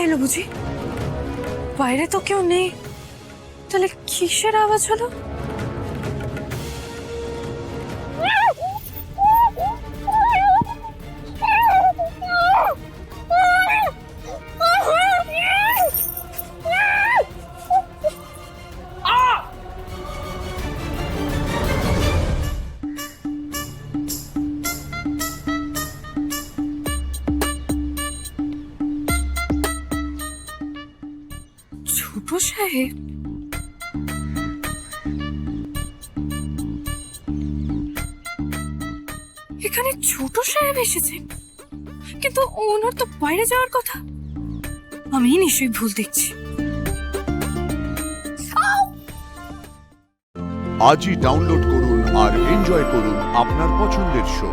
এলো বুঝি? বাইরে তো কেউ নেই, তাহলে কিসের আওয়াজ হলো? ছোট সাহেব? এখানে ছোট সাহেব এসেছেন, কিন্তু ওনার তো বাইরে যাওয়ার কথা। আমি নিশ্চয়ই ভুল দেখছি। আজই ডাউনলোড করুন আর এনজয় করুন আপনার পছন্দের শো।